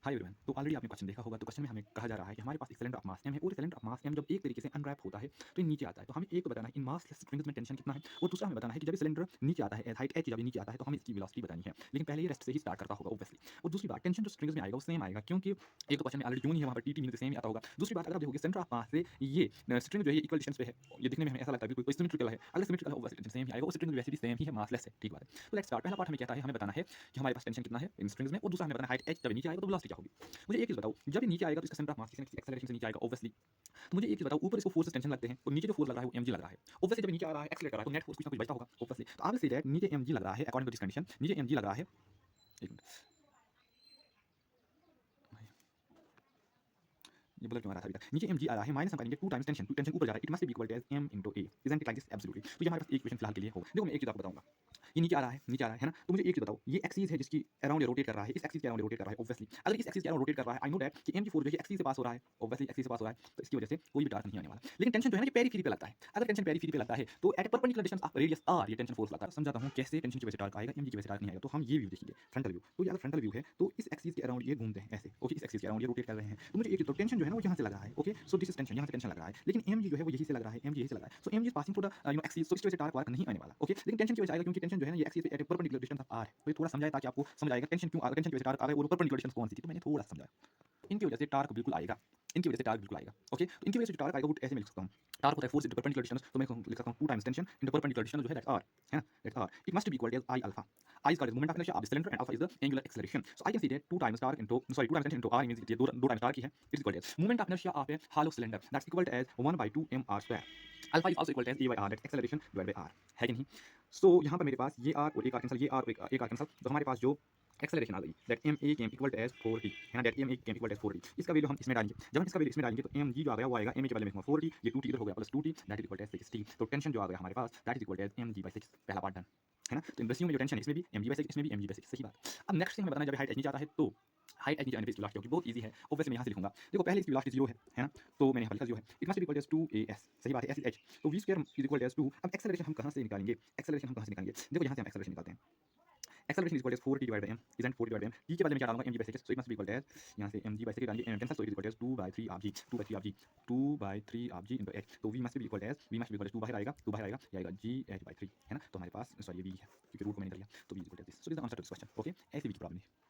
Hi everyone. तो already आपने question देखा होगा। तो क्वेश्चन में हमें कहा जा रहा है कि हमारे पास एक सिलेंडर ऑफ मास m है और सिलेंडर ऑफ मास m जब एक तरीके से अनरैप होता है तो ये नीचे आता है। तो हमें एक तो बताना है इन मासलेस स्ट्रिंग्स में टेंशन कितना है और दूसरा हमें बताना है कि जब ये सिलेंडर नीचे आता है हाइट h जब ये नीचे आता है तो हमें इसकी वेलोसिटी बतानी है। लेकिन पहले ये रेस्ट से ही स्टार्ट करता होगा ऑब्वियसली। और दूसरी बात टेंशन जो स्ट्रिंग्स में आएगा वो सेम आएगा क्योंकि एक तो क्वेश्चन में ऑलरेडी यूं ही है, वहाँ पर टी मीन सेम ही आता होगा। दूसरी बात अगर आप देखोगे सेंटर ऑफ मास से ये स्ट्रिंग जो है ये इक्वल डिस्टेंस पे है। ये दिखने में हमें ऐसा लगता है बिल्कुल कोई सिमेट्रिकल है। अगर सिमेट्रिकल है ऑब्वियसली सेम ही आएगा और स्ट्रिंग वैसे भी सेम ही है, मासलेस है। ठीक बात है। तो लेट्स स्टार्ट। पहला पार्ट हमें कहता है, हमें बताना है कि हमारे पास टेंशन कितना है इन स्ट्रिंग्स में और दूसरा हमें बताना है हाइट h जब नीचे आएगा तो वेलोसिटी क्या होगी। मुझे एक चीज बताओ, जब ये नीचे आएगा तो इसका सेंटर ऑफ मास किसी न किसी एक्सेलरेशन से नीचे आएगा ऑब्वियसली। तो मुझे एक चीज बताओ, ऊपर इसको फोर्सेस टेंशन लगते हैं और नीचे जो फोर्स लग रहा है वो mg लग रहा है। ऑब्वियसली जब नीचे आ रहा है एक्सेलरेट कर रहा है तो नेट फोर्स कुछ ना कुछ बचता होगा ऑब्वियसली। तो आप से दैट नीचे mg लग रहा है अकॉर्डिंग टू दिस कंडीशन। नीचे mg लग रहा है, एक मिनट, ये ब्लर क्यों आ रहा था अभी तक। नीचे mg आ रहा है माइनस हम करेंगे 2 टाइम्स टेंशन। टेंशन ऊपर जा रहा है, it must be equal to as m into a isn't it like this absolutely. तो ये हमारे पास इक्वेशन फिलहाल के लिए होगा। देखो मैं एक चीज आपको बताऊंगा, ये नीचे आ रहा है, नीचे आ रहा है ना। तो मुझे एक चीज बताओ, ये एक्सिस है जिसकी अराउंड ये रोटेट कर रहा है, इस एक्सिस के अराउंड रोटेट कर रहा है ऑब्वियसली। अगर इस एक्सिस के अराउंड रोटेट कर रहा है आई नो दैट कि mg फोर्स जो है एक्सिस से पास हो रहा है ऑब्वियसली, एक्सिस से पास हो रहा है तो इसकी वजह से कोई भी टार्क नहीं आने वाला। लेकिन टेंशन जो है ना ये पेरीफेरी पे लगता है। अगर टेंशन पेरीफेरी पे लगता है तो at a perpendicular distance of radius r ये टेंशन फोर्स लगता है। समझाता हूं कैसे टेंशन की वजह से टार्क आएगा, mg की वजह से टार्क नहीं आएगा। तो हम ये व्यू देखिए, फ्रंटल व्यू। तो ये अगर फ्रंटल व्यू है तो इस एक्सिस के अराउंड ये घूमते हैं ऐसे, ओके, इस एक्सिस के अराउंड ये रोटेट कर रहे हैं। तो मुझे एक तो टेंशन जो है ना वो यहां से लग रहा है, okay, so this is tension, यहां से टेंशन लग रहा है। लेकिन mg जो है वो यही से लग रहा है, mg यही से लग रहा है। So mg is passing through the axis, so इसकी वजह से टार्क वार्क नहीं आने वाला, ओके। लेकिन टेंशन की वजह से आएगा क्योंकि टेंशन जो है ना ये एक्सिस से at a perpendicular distance of r है। तो ये थोड़ा समझाया ताकि आपको समझ आएगा टेंशन क्यों, टेंशन की वजह से टार्क आ गया और परपेंडिकुलर डिस्टेंस कौन सी थी, तो मैंने थोड़ा समझाया। इनकी वजह से टार्क बिल्कुल आएगा, इनकी वजह से टार्क बिल्कुल आएगा, ओके। तो इनकी वजह से जो टार्क आएगा वो ऐसे मैं लिख सकता हूँ, टार्क होता है फोर्स इनटू परपेंडिकुलर डिस्टेंस। तो मैं लिख सकता हूँ 2 times tension into perpendicular distance जो है दैट्स r, है ना, that's r। It must be equal to I alpha. I is called as moment of inertia of the cylinder and alpha is the angular acceleration. So I can see that 2 times torque into, sorry, 2 times tension into r means ये दो times torque ही है। It's equal to moment of inertia of a hollow cylinder that's equal to as 1 by 2 mr square. Alpha is also equal to as a by r, that's acceleration divided by r, है कि नहीं। सो यहाँ पर मेरे पास ये r और एक r cancel, ये r और एक r कैंसिल। तो हमारे पास जो एक्सेलरेशन आ गई that M A came equal to as 4t, है ना, that M A came equal to as 4t। इसका वैल्यू हम इसमें डालेंगे। जब हम इसका वैल्यू इसमें डालेंगे तो एम जी जो आ गया वो आएगा, एम ए के बदले में 4t, ये 2t इधर हो गया plus 2t, that is equal to as 6t। तो टेंशन जो आ गया हमारे पास that is equal to as M G by 6। पहला पार्ट डन, है ना। तो इन रेशियो में जो टेंशन है इसमें भी mg बाई 6, इसमें भी mg बाई 6, सही बात। अब नेक्स्ट थिंग हमें बताना है जब हाइट h नीचे आता है तो हाइट h नीचे आने पे इसकी वेलोसिटी होगी। बहुत इजी है ऑब्वियसली, मैं यहाँ से लिखूंगा। देखो पहले इसकी वेलोसिटी 0 है ना, तो मैंने यहाँ पर लिखा 0 है। It must be equal to 2as, सही बात है, s is h। तो v square is equal to 2। अब एक्सेलरेशन हम कहाँ से निकालेंगे, एक्सेलरेशन हम कहाँ से निकालेंगे। देखो यहाँ से हम एक्सेलरेशन निकालते हैं। acceleration is equal to 4t divided by m, isn't 4t divided by m। t के बदले में क्या डालूंगा, mg by 6, so it must be equal to as यहाँ से mg by 6 डालेंगे m cancel, so it is equal to as 2 by 3 rg, 2 by 3 rg, 2 by 3 rg into h। तो v must be equal to as, v must be equal to 2 बाहर आएगा, 2 बाहर आएगा, ये आएगा g h by 3, है ना। तो हमारे पास सॉरी ये v है क्योंकि रूट को मैंने कर लिया, तो v is equal to this। so this is the answer to this question, okay। ऐसी भी प्रॉब्लम है।